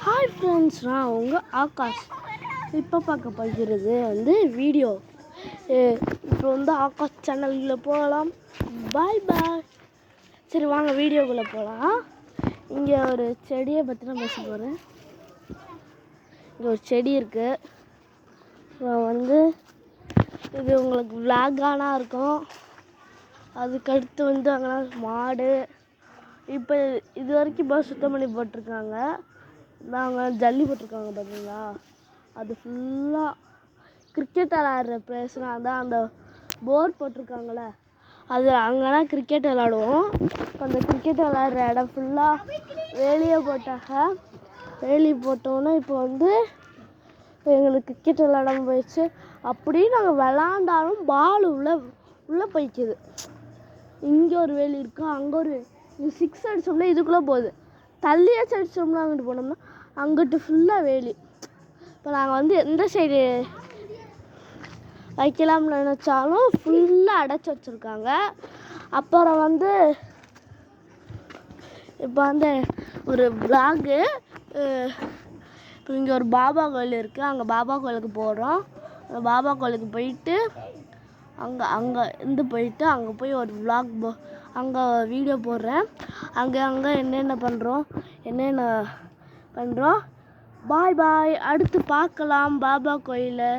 Hi friends, நான் உங்கள் ஆகாஷ். இப்போ பார்க்க போகிறது வீடியோ. இப்போ ஆகாஷ் சேனலில் போகலாம். பாய் பாய். சரி வாங்க வீடியோக்குள்ளே போகலாம். இங்கே ஒரு செடியை பற்றி நான் பேச போகிறேன். இங்கே ஒரு செடி இருக்குது. இது உங்களுக்கு விளாகானா இருக்கும். அதுக்கடுத்து அங்கே மாடு இப்போ இது வரைக்கும் சுத்தம் பண்ணி போட்டிருக்காங்க. நாங்கள் ஜல்லி போட்டிருக்காங்க பார்த்தீங்களா, அது ஃபுல்லாக கிரிக்கெட் விளாட்ற பிளேஸ்னால் அதான் அந்த போர் போட்டிருக்காங்களே, அது அங்கெல்லாம் கிரிக்கெட் விளாடுவோம். அந்த கிரிக்கெட் விளாட்ற இடம் ஃபுல்லாக வேலியை போட்டாங்க. வேலி போட்டோன்னே இப்போ எங்களுக்கு கிரிக்கெட் விளாடாம போயிடுச்சு. அப்படியும் நாங்கள் விளாண்டாலும் பால் உள்ளே போய்க்குது. இங்கே ஒரு வேலி இருக்குது, அங்கே ஒரு 6 அடித்தோம்னா இதுக்குள்ளே போகுது. தள்ளியாச்சு அடித்தோம்னா அங்கிட்டு போனோம்னா அங்கிட்டு ஃபுல்லாக வேலி. இப்போ நாங்கள் எந்த சைடு வைக்கலாம்னு நினச்சாலும் ஃபுல்லாக அடைச்சி வச்சுருக்காங்க. அப்புறம் இப்போ ஒரு விளாகு. இப்போ இங்கே ஒரு பாபா கோயில் இருக்குது. அங்கே பாபா கோயிலுக்கு போகிறோம். அந்த பாபா கோயிலுக்கு போயிட்டு அங்கே போய் ஒரு விளாக் அங்கே வீடியோ போடுறேன். அங்கே என்னென்ன பண்ணுறோம். பாய் பாய். அடுத்து பார்க்கலாம் பாபா கோயிலை.